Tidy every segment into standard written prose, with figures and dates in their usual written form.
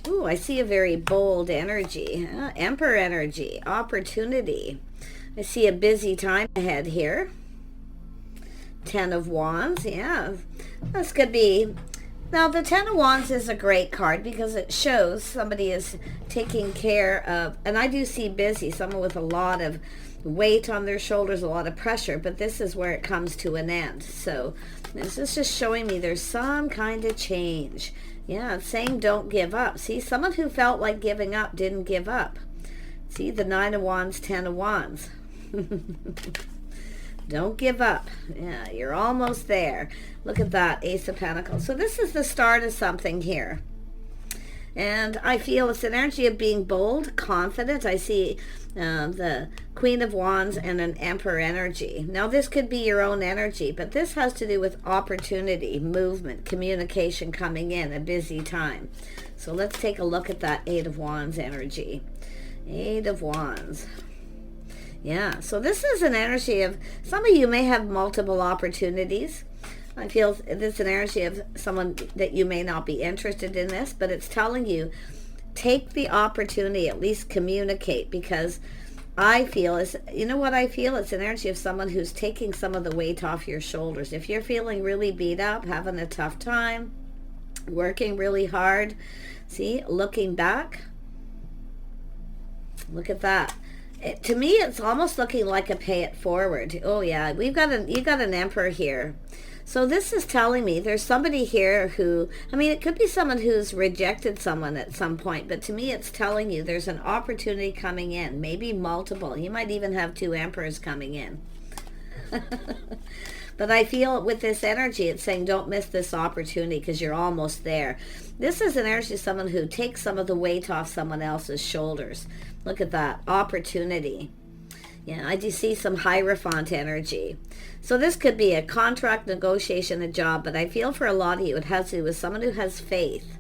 Ooh, I see a very bold energy. Emperor energy, opportunity. I see a busy time ahead here. 10 of Wands, yeah. This could be... Now, the 10 of Wands is a great card because it shows somebody is taking care of... And I do see busy, someone with a lot of weight on their shoulders, a lot of pressure, but this is where it comes to an end. So this is just showing me there's some kind of change. Yeah, it's saying don't give up. See, someone who felt like giving up didn't give up. See, the 9 of Wands, 10 of Wands. Don't give up. Yeah, you're almost there. Look at that, Ace of Pentacles. So this is the start of something here. And I feel it's an energy of being bold, confident. I see the Queen of Wands and an Emperor energy. Now, this could be your own energy, but this has to do with opportunity, movement, communication coming in, a busy time. So let's take a look at that 8 of Wands energy. 8 of Wands. Yeah, so this is an energy of, some of you may have multiple opportunities. I feel this is an energy of someone that you may not be interested in this, but it's telling you, take the opportunity, at least communicate, because I feel, you know what I feel? It's an energy of someone who's taking some of the weight off your shoulders. If you're feeling really beat up, having a tough time, working really hard, see, looking back, look at that. To me, it's almost looking like a pay it forward. Oh yeah, you got an Emperor here. So this is telling me there's somebody here who, I mean, it could be someone who's rejected someone at some point, but to me it's telling you there's an opportunity coming in, maybe multiple. You might even have 2 Emperors coming in. But I feel with this energy, it's saying don't miss this opportunity because you're almost there. This is an energy of someone who takes some of the weight off someone else's shoulders. Look at that, opportunity. Yeah, I do see some Hierophant energy. So this could be a contract, negotiation, a job, but I feel for a lot of you it has to do with someone who has faith.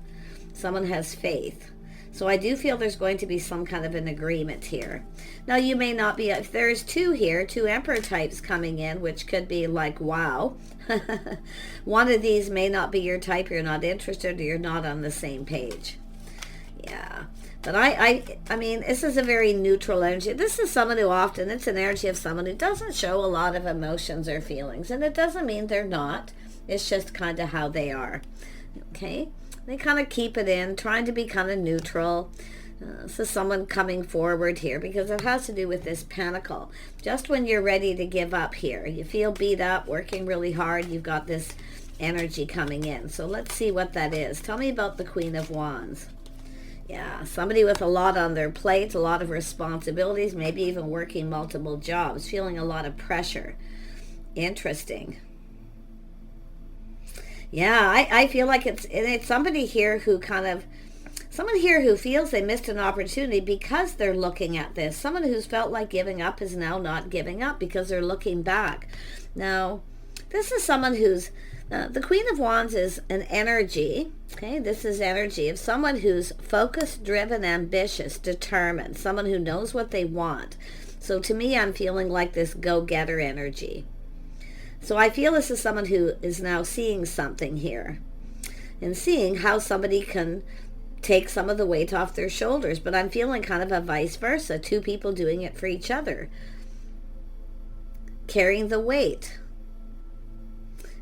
Someone has faith. So I do feel there's going to be some kind of an agreement here. Now you may not be, if there's 2 here, 2 Emperor types coming in, which could be like, wow. One of these may not be your type, you're not interested, or you're not on the same page. Yeah. But I mean, this is a very neutral energy. This is someone who often, it's an energy of someone who doesn't show a lot of emotions or feelings. And it doesn't mean they're not. It's just kind of how they are. Okay? They kind of keep it in, trying to be kind of neutral. So someone coming forward here, because it has to do with this Pentacle. Just when you're ready to give up here, you feel beat up, working really hard, you've got this energy coming in. So let's see what that is. Tell me about the Queen of Wands. Yeah, somebody with a lot on their plate, a lot of responsibilities, maybe even working multiple jobs, feeling a lot of pressure. Interesting. Yeah, I feel like it's somebody here who kind of, someone here who feels they missed an opportunity because they're looking at this. Someone who's felt like giving up is now not giving up because they're looking back. Now, this is someone who's, the Queen of Wands is an energy, okay? This is energy of someone who's focused, driven, ambitious, determined, someone who knows what they want. So to me, I'm feeling like this go-getter energy. So I feel this is someone who is now seeing something here and seeing how somebody can take some of the weight off their shoulders. But I'm feeling kind of a vice versa, 2 people doing it for each other, carrying the weight.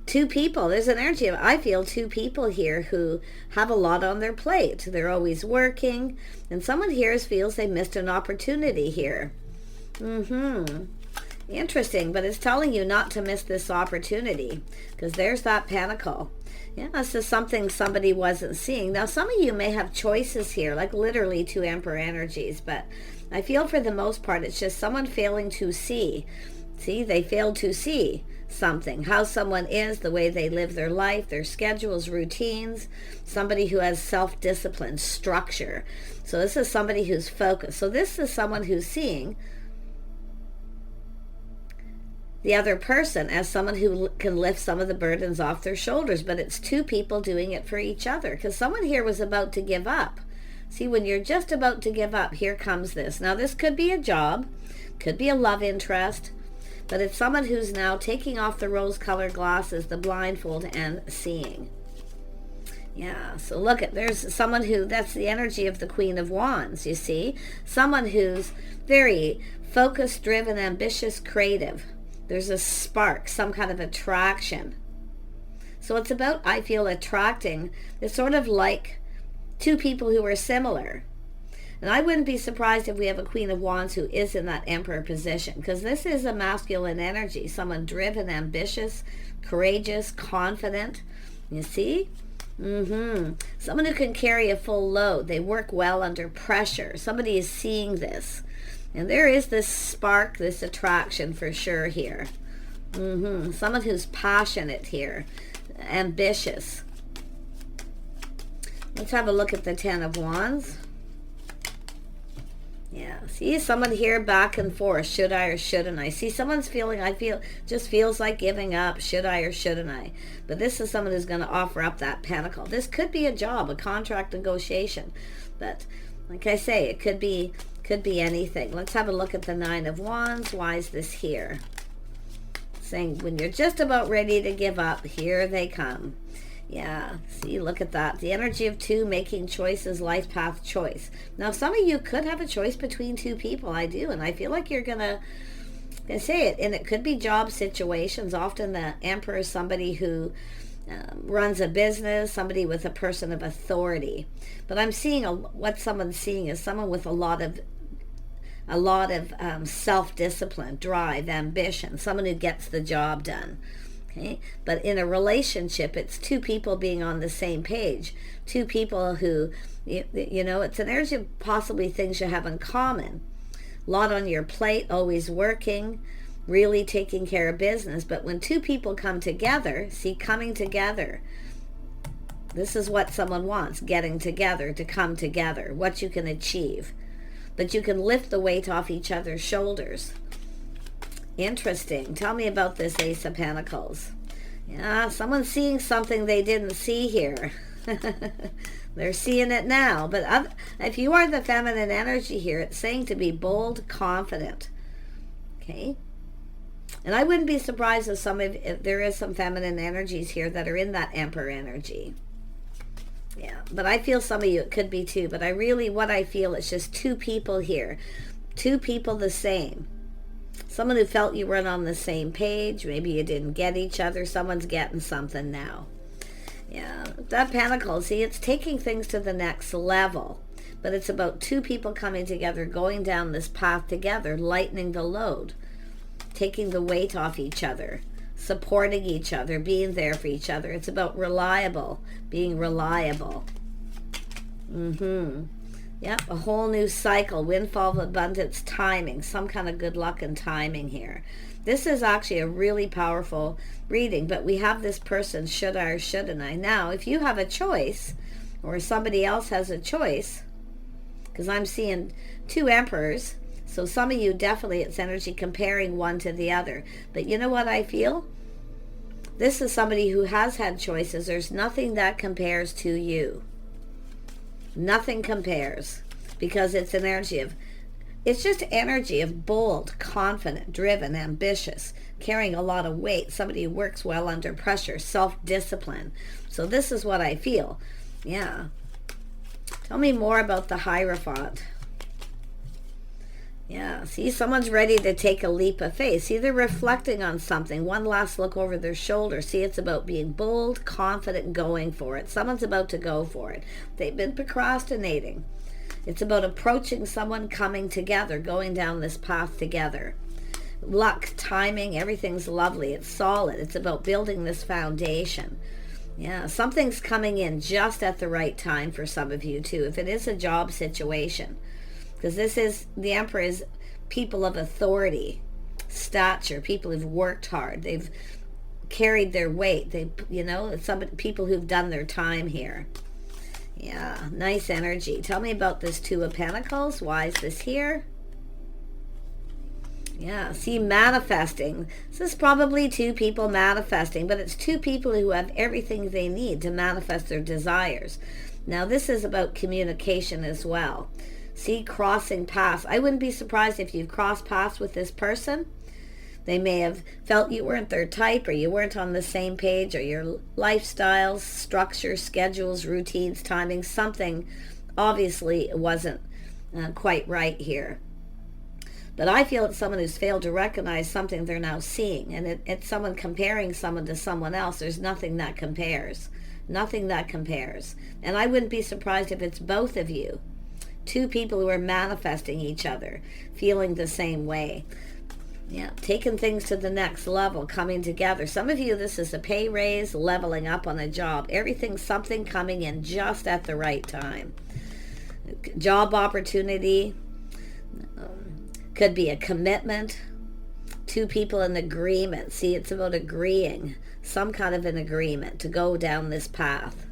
2 people, there's an energy of, I feel 2 people here who have a lot on their plate. They're always working, and someone here feels they missed an opportunity here. Interesting, but it's telling you not to miss this opportunity, because there's that Pentacle. Yeah, this is something somebody wasn't seeing. Now, some of you may have choices here, like literally 2 Emperor energies, but I feel for the most part, it's just someone failing to see. See, they failed to see something, how someone is, the way they live their life, their schedules, routines, somebody who has self-discipline, structure. So this is somebody who's focused. So this is someone who's seeing the other person as someone who can lift some of the burdens off their shoulders, but it's 2 people doing it for each other, because someone here was about to give up. See, when you're just about to give up, here comes this. Now, this could be a job, could be a love interest, but it's someone who's now taking off the rose-colored glasses, the blindfold, and seeing. Yeah, so look at, there's someone who, that's the energy of the Queen of Wands, you see? Someone who's very focused, driven, ambitious, creative. There's a spark, some kind of attraction. So it's about, I feel, attracting. It's sort of like two people who are similar. And I wouldn't be surprised if we have a Queen of Wands who is in that Emperor position, because this is a masculine energy. Someone driven, ambitious, courageous, confident. You see? Someone who can carry a full load. They work well under pressure. Somebody is seeing this. And there is this spark, this attraction for sure here. Someone who's passionate here. Ambitious. Let's have a look at the Ten of Wands. Yeah, see someone here back and forth. Should I or shouldn't I? See someone's feeling, just feels like giving up. Should I or shouldn't I? But this is someone who's going to offer up that pentacle. This could be a job, a contract negotiation. But like I say, it could be anything. Let's have a look at the Nine of Wands. Why is this here? Saying when you're just about ready to give up, here they come. Yeah, see, look at that. The energy of two making choices, life path choice. Now, some of you could have a choice between two people. I do, and I feel like you're going to say it. And it could be job situations. Often the Emperor is somebody who runs a business, somebody with a person of authority. But I'm seeing, what someone's seeing is someone with a lot of self-discipline, drive, ambition, someone who gets the job done. Okay? But in a relationship, it's two people being on the same page. Two people who, it's an energy of possibly things you have in common. A lot on your plate, always working, really taking care of business. But when two people come together, see, coming together, this is what someone wants, getting together, to come together, what you can achieve. But you can lift the weight off each other's shoulders. Interesting. Tell me about this Ace of Pentacles. Yeah, someone's seeing something they didn't see here. They're seeing it now. But if you are the feminine energy here, it's saying to be bold, confident. Okay? And I wouldn't be surprised if there is some feminine energies here that are in that Emperor energy. Yeah, but I feel some of you, it could be two. But what I feel is just two people here. Two people the same. Someone who felt you weren't on the same page. Maybe you didn't get each other. Someone's getting something now. Yeah, that Pentacle, see, it's taking things to the next level. But it's about two people coming together, going down this path together, lightening the load, taking the weight off each other, supporting each other, being there for each other. It's about being reliable. Yep, a whole new cycle, windfall of abundance, timing, some kind of good luck and timing here. This is actually a really powerful reading, but we have this person, should I or shouldn't I? Now, if you have a choice, or somebody else has a choice, because I'm seeing two emperors, so some of you definitely, it's energy comparing one to the other. But you know what I feel? This is somebody who has had choices. There's nothing that compares to you. Nothing compares, because it's an energy it's just energy of bold, confident, driven, ambitious, carrying a lot of weight, somebody who works well under pressure, self-discipline. So this is what I feel. Yeah. Tell me more about the Hierophant. Yeah, see, someone's ready to take a leap of faith. See, they're reflecting on something. One last look over their shoulder. See, it's about being bold, confident, going for it. Someone's about to go for it. They've been procrastinating. It's about approaching someone, coming together, going down this path together. Luck, timing, everything's lovely. It's solid. It's about building this foundation. Yeah, something's coming in just at the right time for some of you, too, if it is a job situation. Because the Emperor is people of authority, stature, people who've worked hard. They've carried their weight. It's people who've done their time here. Yeah, nice energy. Tell me about this Two of Pentacles. Why is this here? Yeah, see, manifesting. This is probably two people manifesting, but it's two people who have everything they need to manifest their desires. Now, this is about communication as well. See, crossing paths. I wouldn't be surprised if you've crossed paths with this person. They may have felt you weren't their type, or you weren't on the same page, or your lifestyles, structure, schedules, routines, timing, something obviously wasn't quite right here. But I feel it's someone who's failed to recognize something they're now seeing. And it's someone comparing someone to someone else. There's nothing that compares. Nothing that compares. And I wouldn't be surprised if it's both of you. Two people who are manifesting each other, feeling the same way. Yeah, taking things to the next level, coming together. Some of you, this is a pay raise, leveling up on a job. Everything, something coming in just at the right time. Job opportunity. Could be a commitment. Two people in agreement. See, it's about agreeing. Some kind of an agreement to go down this path.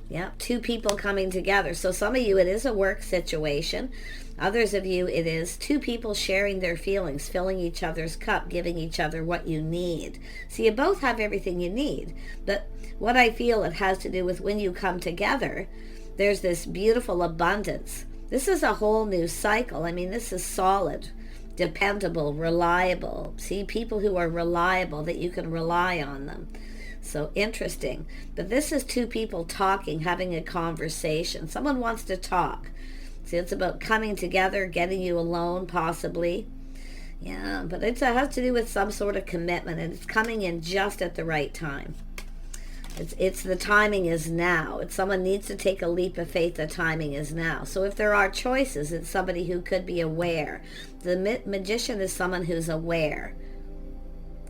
Yeah, two people coming together. So some of you, it is a work situation. Others of you, it is two people sharing their feelings, filling each other's cup, giving each other what you need. So you both have everything you need. But what I feel it has to do with when you come together, there's this beautiful abundance. This is a whole new cycle. I mean, this is solid, dependable, reliable. See, people who are reliable, that you can rely on them. So interesting. But this is two people talking, having a conversation. Someone wants to talk. See, it's about coming together, getting you alone, possibly. Yeah, but it has to do with some sort of commitment, and it's coming in just at the right time. It's the timing is now. It's someone needs to take a leap of faith. The timing is now. So if there are choices, it's somebody who could be aware. The magician is someone who's aware.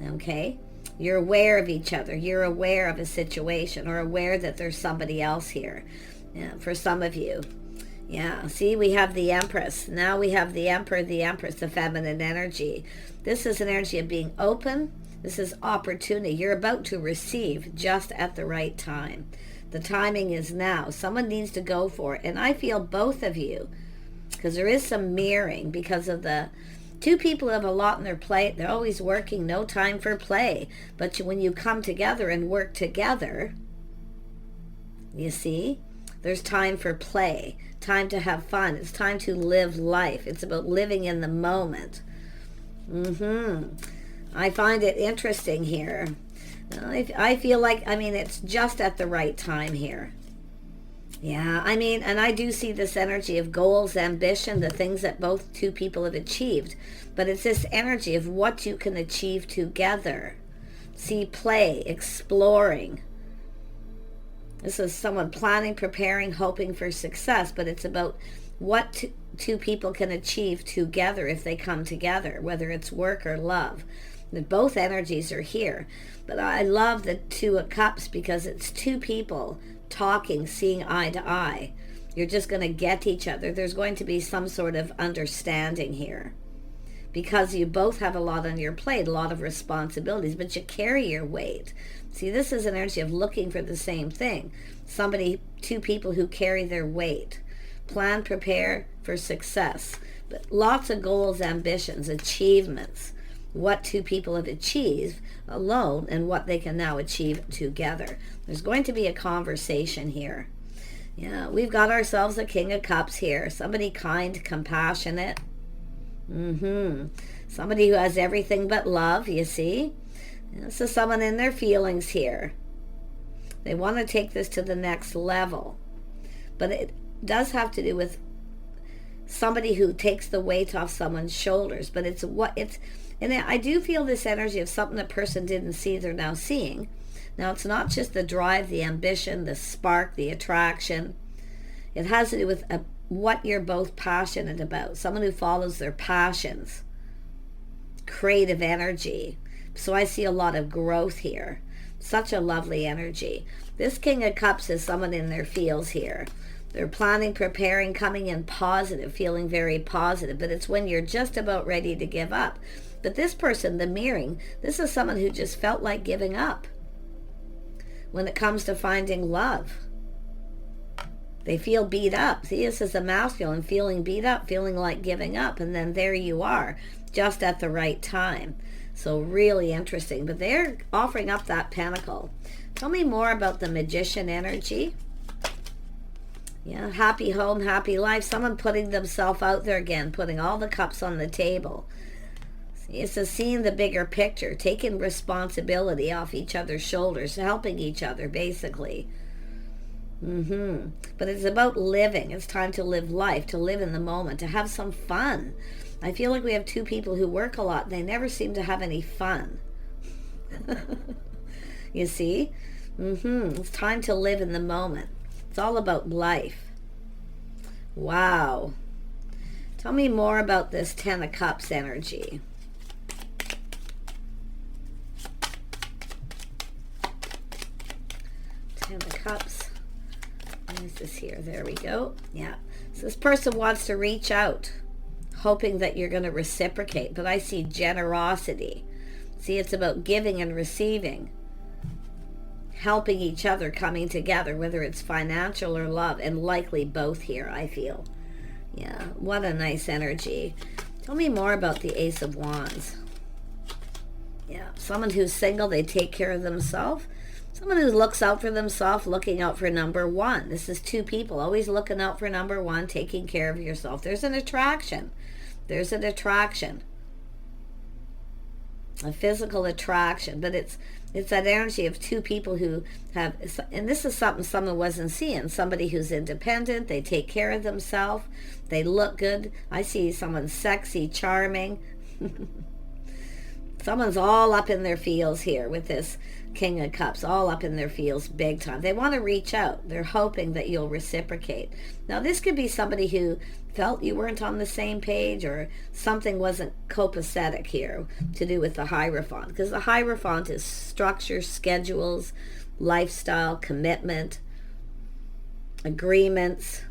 Okay? You're aware of each other. You're aware of a situation, or aware that there's somebody else here. Yeah, for some of you. Yeah, see, we have the Empress. Now we have the Emperor, the Empress, the feminine energy. This is an energy of being open. This is opportunity. You're about to receive just at the right time. The timing is now. Someone needs to go for it. And I feel both of you, because there is some mirroring because of the two people who have a lot on their plate. They're always working, no time for play. But when you come together and work together, you see, there's time for play, time to have fun. It's time to live life. It's about living in the moment. I find it interesting here. I feel like, I mean, it's just at the right time here. Yeah, I mean, and I do see this energy of goals, ambition, the things that both two people have achieved. But it's this energy of what you can achieve together. See, play, exploring. This is someone planning, preparing, hoping for success. But it's about what two people can achieve together if they come together, whether it's work or love. Both energies are here. But I love the Two of Cups because it's two people talking, seeing eye to eye. You're just going to get each other. There's going to be some sort of understanding here. Because you both have a lot on your plate, a lot of responsibilities, but you carry your weight. See, this is an energy of looking for the same thing. Two people who carry their weight. Plan, prepare for success. But lots of goals, ambitions, achievements. What two people have achieved alone and what they can now achieve together. There's going to be a conversation here. Yeah, we've got ourselves a King of Cups here. Somebody kind, compassionate. Somebody who has everything but love, you see. This is someone in their feelings here. They want to take this to the next level. But it does have to do with somebody who takes the weight off someone's shoulders. But and I do feel this energy of something the person didn't see, they're now seeing. Now, it's not just the drive, the ambition, the spark, the attraction. It has to do with what you're both passionate about. Someone who follows their passions. Creative energy. So I see a lot of growth here. Such a lovely energy. This King of Cups is someone in their feels here. They're planning, preparing, coming in positive, feeling very positive. But it's when you're just about ready to give up. But this person, the mirroring, this is someone who just felt like giving up when it comes to finding love. They feel beat up. See, this is a masculine feeling beat up, feeling like giving up. And then there you are, just at the right time. So really interesting. But they're offering up that pentacle. Tell me more about the Magician energy. Yeah, happy home, happy life. Someone putting themselves out there again, putting all the cups on the table. It's a seeing the bigger picture, taking responsibility off each other's shoulders, helping each other, basically. But it's about living. It's time to live life, to live in the moment, to have some fun. I feel like we have two people who work a lot. They never seem to have any fun. You see? It's time to live in the moment. It's all about life. Wow. Tell me more about this Ten of Cups energy. Ten of Cups. What is this here? There we go. Yeah. So this person wants to reach out, hoping that you're going to reciprocate. But I see generosity. See, it's about giving and receiving. Helping each other, coming together, whether it's financial or love, and likely both here, I feel. Yeah, what a nice energy. Tell me more about the Ace of Wands. Yeah, someone who's single, they take care of themselves. Someone who looks out for themselves, looking out for number one. This is two people, always looking out for number one, taking care of yourself. There's an attraction. There's an attraction. A physical attraction, but it's that energy of two people who have, and this is something someone wasn't seeing, somebody who's independent, they take care of themselves, they look good. I see someone sexy, charming. Someone's all up in their feels here with this King of Cups, all up in their feels big time. They want to reach out. They're hoping that you'll reciprocate. Now, this could be somebody who felt you weren't on the same page, or something wasn't copacetic here to do with the Hierophant, because the Hierophant is structure, schedules, lifestyle, commitment, agreements.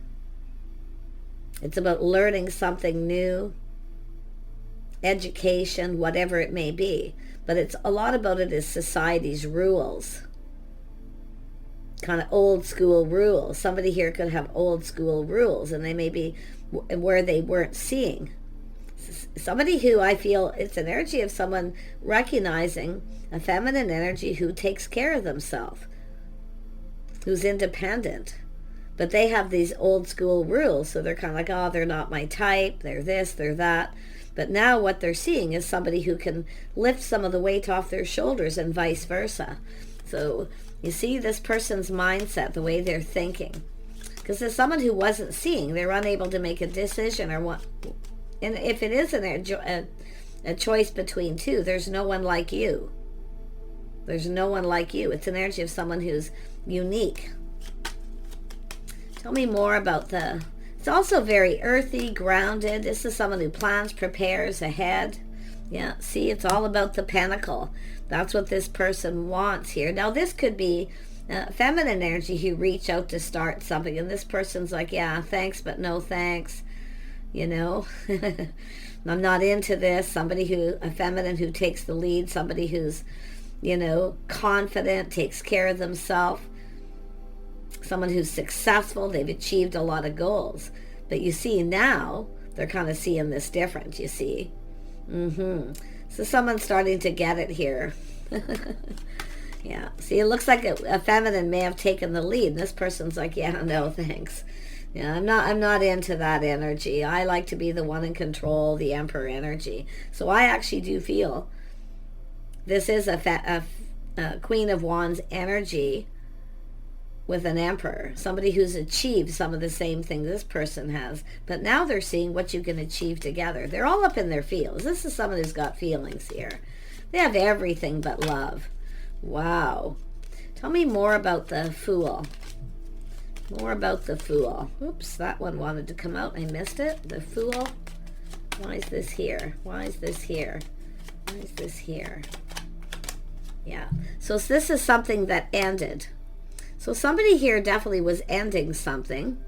It's about learning something new, education, whatever it may be. But it's a lot about it is society's rules, kind of old school rules. Somebody here could have old school rules, and they may be where they weren't seeing. Somebody who, I feel, it's an energy of someone recognizing a feminine energy who takes care of themselves, who's independent. But they have these old school rules, so they're kind of like, oh, they're not my type, they're this, they're that. But now what they're seeing is somebody who can lift some of the weight off their shoulders, and vice versa. So you see this person's mindset, the way they're thinking. Because there's someone who wasn't seeing, they're unable to make a decision, or what. And if it is a choice between two, there's no one like you. There's no one like you. It's an energy of someone who's unique. Tell me more about the... It's also very earthy, grounded. This is someone who plans, prepares ahead. Yeah, see, it's all about the pentacle. That's what this person wants here. Now, this could be feminine energy who reach out to start something, and this person's like, yeah, thanks, but no thanks. You know, I'm not into this. Somebody who, a feminine who takes the lead, somebody who's, you know, confident, takes care of themselves. Someone who's successful, they've achieved a lot of goals. But you see now, they're kind of seeing this different, you see. So someone's starting to get it here. Yeah, see, it looks like a feminine may have taken the lead. And this person's like, yeah, no, thanks. Yeah, I'm not into that energy. I like to be the one in control, the Emperor energy. So I actually do feel this is a Queen of Wands energy with an Emperor, somebody who's achieved some of the same thing this person has, but now they're seeing what you can achieve together. They're all up in their feels. This is someone who's got feelings here. They have everything but love. Wow. Tell me more about the Fool. More about the Fool. Oops, that one wanted to come out. I missed it. The Fool. Why is this here? Why is this here? Why is this here? Yeah. So this is something that ended. So somebody here definitely was ending something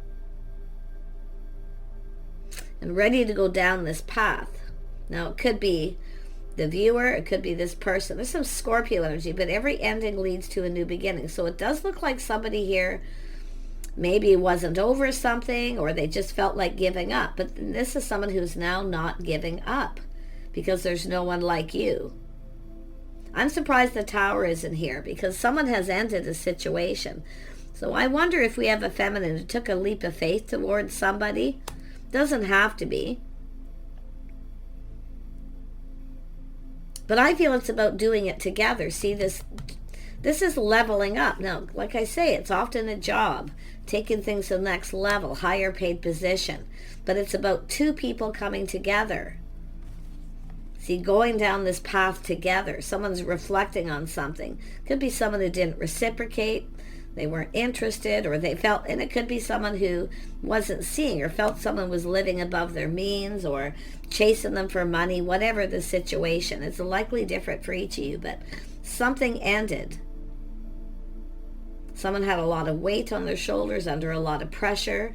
and ready to go down this path. Now, it could be the viewer, it could be this person. There's some Scorpio energy, but every ending leads to a new beginning. So it does look like somebody here maybe wasn't over something, or they just felt like giving up. But this is someone who's now not giving up because there's no one like you. I'm surprised the Tower isn't here, because someone has ended a situation. So I wonder if we have a feminine who took a leap of faith towards somebody. Doesn't have to be. But I feel it's about doing it together. See, this is leveling up. Now, like I say, it's often a job, taking things to the next level, higher paid position. But it's about two people coming together. See, going down this path together. Someone's reflecting on something. Could be someone who didn't reciprocate, they weren't interested, or they felt, and it could be someone who wasn't seeing or felt someone was living above their means or chasing them for money, whatever the situation. It's likely different for each of you, but something ended. Someone had a lot of weight on their shoulders, under a lot of pressure.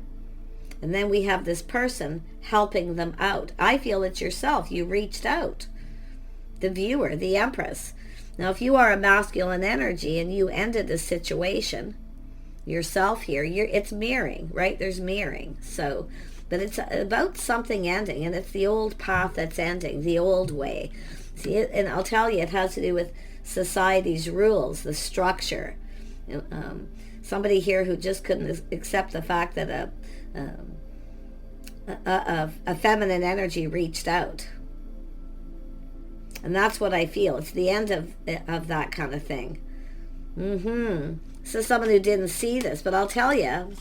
And then we have this person helping them out. I feel it's yourself. You reached out. The viewer, the Empress. Now, if you are a masculine energy and you ended a situation, yourself here, it's mirroring, right? There's mirroring. So, but it's about something ending, and it's the old path that's ending, the old way. See, and I'll tell you, it has to do with society's rules, the structure. Somebody here who just couldn't accept the fact that a feminine energy reached out. And that's what I feel. It's the end of that kind of thing. So someone who didn't see this, but I'll tell you,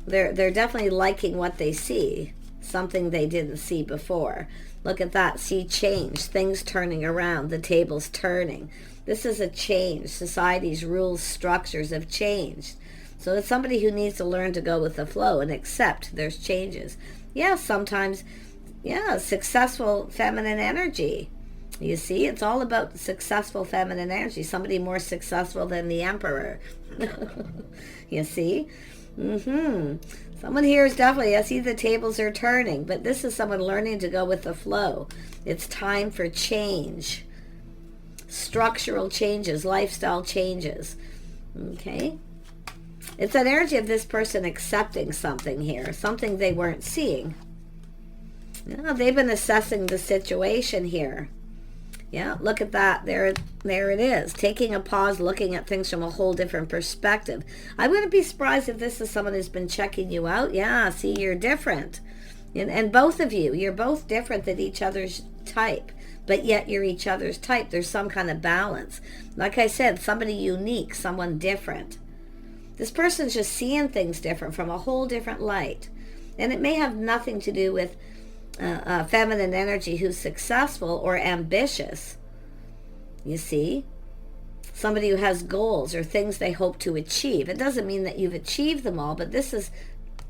they're definitely liking what they see, something they didn't see before. Look at that. See change, things turning around, the tables turning. This is a change. Society's rules, structures have changed. So it's somebody who needs to learn to go with the flow and accept there's changes. Yeah, sometimes, successful feminine energy. You see, it's all about successful feminine energy. Somebody more successful than the Emperor. You see? Someone here is definitely, I see the tables are turning, but this is someone learning to go with the flow. It's time for change. Structural changes, lifestyle changes. Okay? It's an energy of this person accepting something here, something they weren't seeing. They've been assessing the situation here. Yeah, look at that. There it is. Taking a pause, looking at things from a whole different perspective. I wouldn't be surprised if this is someone who's been checking you out. Yeah, see, you're different. And both of you, you're both different than each other's type. But yet you're each other's type. There's some kind of balance. Like I said, somebody unique, someone different. This person's just seeing things different from a whole different light. And it may have nothing to do with feminine energy who's successful or ambitious. You see? Somebody who has goals or things they hope to achieve. It doesn't mean that you've achieved them all, but this is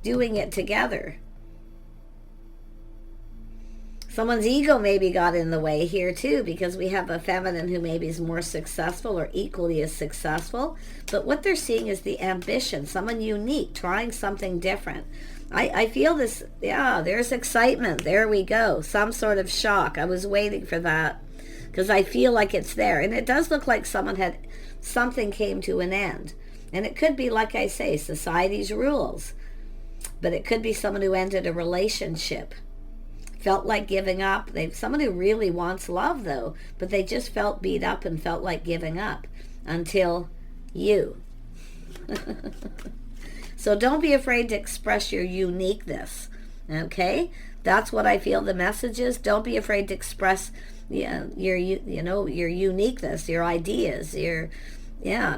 doing it together. Someone's ego maybe got in the way here too, because we have a feminine who maybe is more successful or equally as successful. But what they're seeing is the ambition, someone unique, trying something different. I feel this, there's excitement. There we go. Some sort of shock. I was waiting for that because I feel like it's there. And it does look like something came to an end. And it could be, like I say, society's rules. But it could be someone who ended a relationship. Felt like giving up. Someone who really wants love, though, but they just felt beat up and felt like giving up until you. So don't be afraid to express your uniqueness, okay? That's what I feel the message is. Don't be afraid to express your uniqueness, your ideas,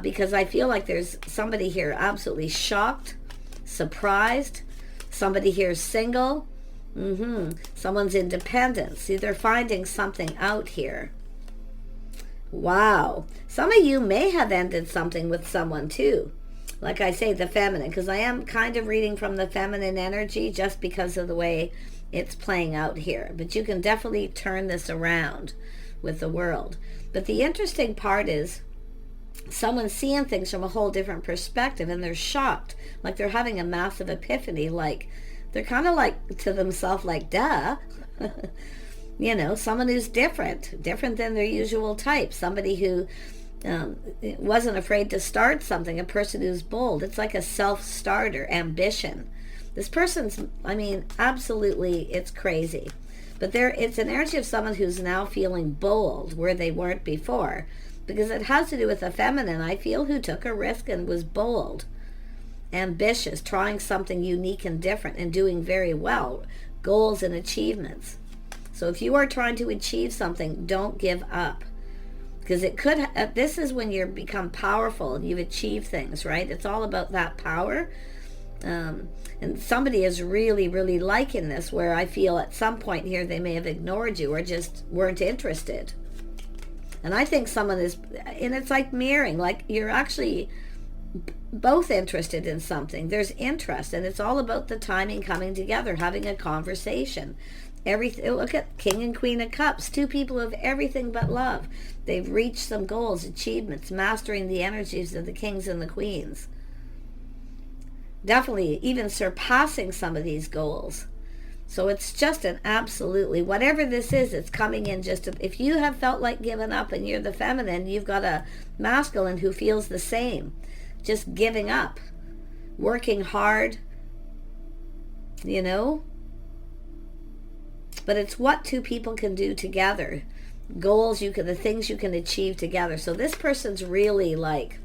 because I feel like there's somebody here absolutely shocked, surprised. Somebody here is single. Someone's independent. See, they're finding something out here. Wow. Some of you may have ended something with someone too. Like I say, the feminine, because I am kind of reading from the feminine energy just because of the way it's playing out here. But you can definitely turn this around with the world. But the interesting part is someone's seeing things from a whole different perspective, and they're shocked, like they're having a massive epiphany, like they're kind of like to themselves, like, duh. Someone who's different than their usual type, somebody who wasn't afraid to start something, a person who's bold. It's like a self-starter, ambition. This person's, absolutely, it's crazy. But it's an energy of someone who's now feeling bold where they weren't before. Because it has to do with a feminine, I feel, who took a risk and was bold, ambitious, trying something unique and different and doing very well, goals and achievements. So if you are trying to achieve something, don't give up. Because it could, this is when you become powerful and you've achieved things, right? It's all about that power. And somebody is really, really liking this, where I feel at some point here they may have ignored you or just weren't interested. And I think someone is, and it's like mirroring, like you're actually both interested in something. There's interest, and it's all about the timing coming together, having a conversation. Everything. Look at King and Queen of Cups, two people who have everything but love. They've reached some goals, achievements, mastering the energies of the kings and the queens. Definitely even surpassing some of these goals. So it's just an absolutely, whatever this is, it's coming in just, if you have felt like giving up and you're the feminine, you've got a masculine who feels the same. Just giving up, working hard, you know. But it's what two people can do together. Goals you can, the things you can achieve together. So this person's really like,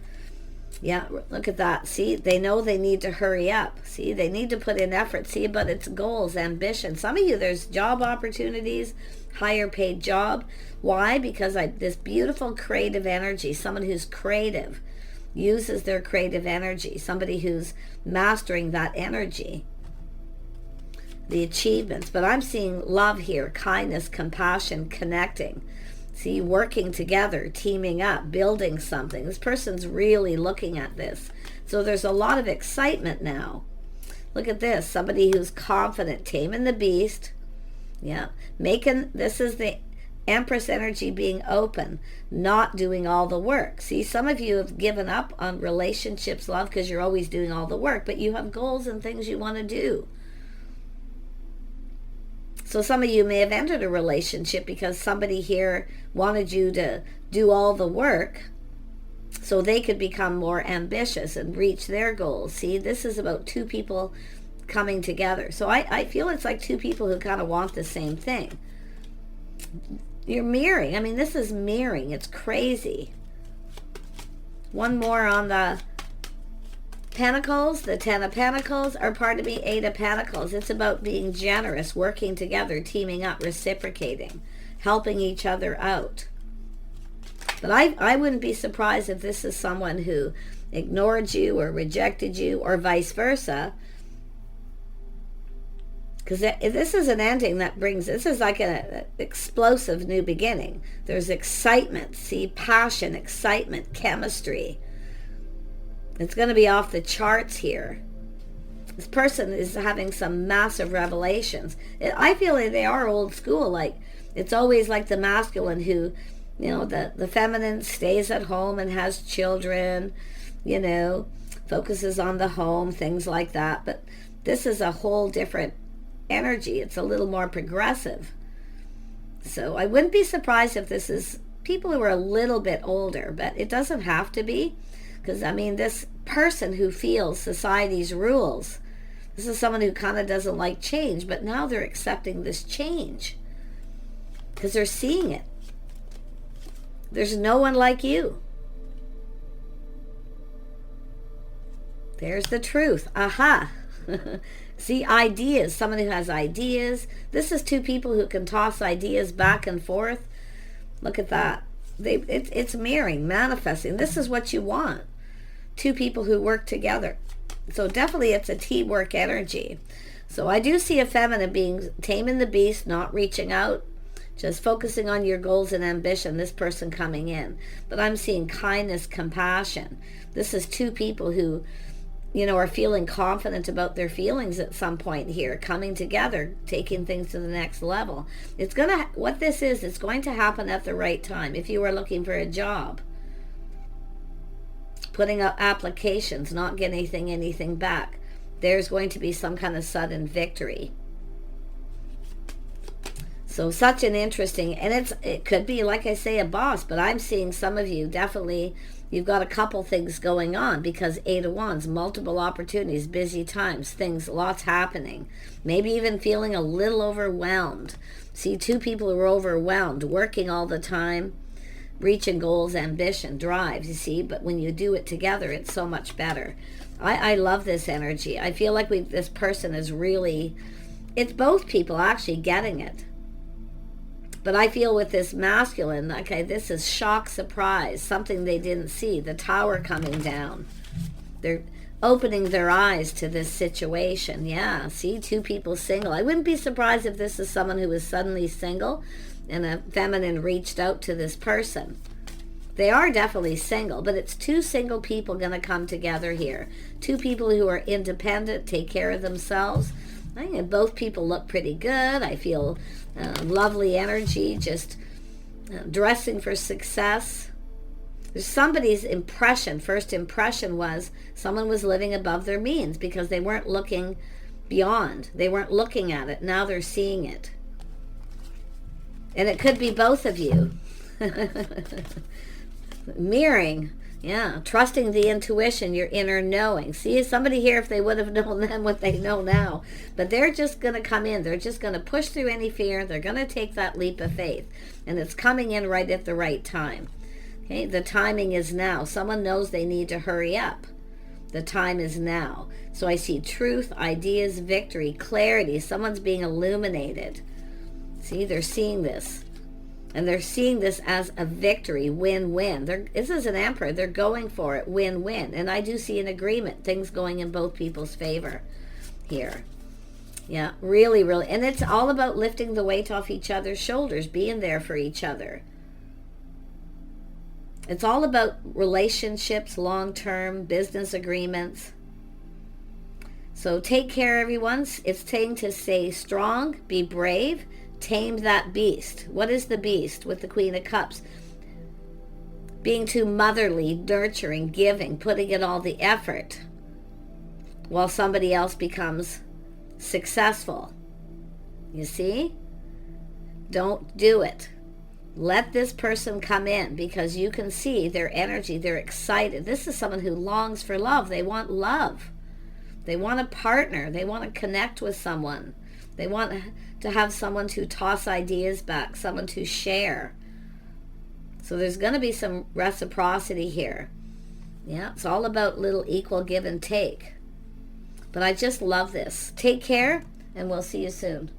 yeah, look at that. See, they know they need to hurry up. See, they need to put in effort. See, but it's goals, ambition. Some of you, there's job opportunities, higher paid job. Why? Because this beautiful creative energy, someone who's creative, uses their creative energy, somebody who's mastering that energy, the achievements. But I'm seeing love here, kindness, compassion, connecting. See, working together, teaming up, building something. This person's really looking at this. So there's a lot of excitement now. Look at this. Somebody who's confident, taming the beast. Yeah. This is the Empress energy being open, not doing all the work. See, some of you have given up on relationships, love, because you're always doing all the work, but you have goals and things you want to do. So some of you may have entered a relationship because somebody here wanted you to do all the work so they could become more ambitious and reach their goals. See, this is about two people coming together. So I feel it's like two people who kind of want the same thing. You're mirroring. I mean, this is mirroring. It's crazy. One more on the Pentacles, the Ten of Pentacles, or pardon me, Eight of Pentacles. It's about being generous, working together, teaming up, reciprocating, helping each other out. But I wouldn't be surprised if this is someone who ignored you or rejected you or vice versa. Because this is an ending that brings, this is like an explosive new beginning. There's excitement, see, passion, excitement, chemistry. It's going to be off the charts here. This person is having some massive revelations. I feel like they are old school. Like, it's always like the masculine who, you know, the feminine stays at home and has children, you know, focuses on the home, things like that. But this is a whole different energy. It's a little more progressive. So I wouldn't be surprised if this is people who are a little bit older, but it doesn't have to be. Because, I mean, this person who feels society's rules, this is someone who kind of doesn't like change, but now they're accepting this change because they're seeing it. There's no one like you. There's the truth. Aha. See, ideas. Someone who has ideas. This is two people who can toss ideas back and forth. Look at that. It's mirroring, manifesting. This is what you want. Two people who work together. So definitely it's a teamwork energy. So I do see a feminine being taming the beast, not reaching out, just focusing on your goals and ambition, this person coming in. But I'm seeing kindness, compassion. This is two people who, you know, are feeling confident about their feelings at some point here, coming together, taking things to the next level. It's going to, what this is, it's going to happen at the right time. If you are looking for a job, putting out applications, not getting anything back, there's going to be some kind of sudden victory. So such an interesting, and it could be, like I say, a boss, but I'm seeing some of you definitely, you've got a couple things going on because Eight of Wands, multiple opportunities, busy times, things, lots happening. Maybe even feeling a little overwhelmed. See, two people who are overwhelmed, working all the time, reaching goals, ambition, drives, you see, but when you do it together, it's so much better. I love this energy. I feel like this person is really, it's both people actually getting it. But I feel with this masculine, okay, this is shock, surprise, something they didn't see, the tower coming down. They're opening their eyes to this situation. Yeah, see, two people single. I wouldn't be surprised if this is someone who is suddenly single and a feminine reached out to this person. They are definitely single, but it's two single people going to come together here. Two people who are independent, take care of themselves. I think both people look pretty good. I feel lovely energy, just dressing for success. Somebody's impression, first impression was someone was living above their means because they weren't looking beyond. They weren't looking at it. Now they're seeing it. And it could be both of you. Mirroring. Yeah, trusting the intuition, your inner knowing. See, somebody here, if they would have known then what they know now. But they're just going to come in. They're just going to push through any fear. They're going to take that leap of faith. And it's coming in right at the right time. Okay, the timing is now. Someone knows they need to hurry up. The time is now. So I see truth, ideas, victory, clarity. Someone's being illuminated. See, they're seeing this. And they're seeing this as a victory, win-win. This is an emperor. They're going for it, win-win. And I do see an agreement, things going in both people's favor here. Yeah, really, really. And it's all about lifting the weight off each other's shoulders, being there for each other. It's all about relationships, long-term, business agreements. So take care, everyone. It's saying to stay strong, be brave, tame that beast. What is the beast with the Queen of Cups? Being too motherly, nurturing, giving, putting in all the effort while somebody else becomes successful. You see? Don't do it. Let this person come in because you can see their energy. They're excited. This is someone who longs for love. They want love. They want a partner. They want to connect with someone. They want to have someone to toss ideas back, someone to share. So there's going to be some reciprocity here. Yeah, it's all about little equal give and take. But I just love this. Take care, and we'll see you soon.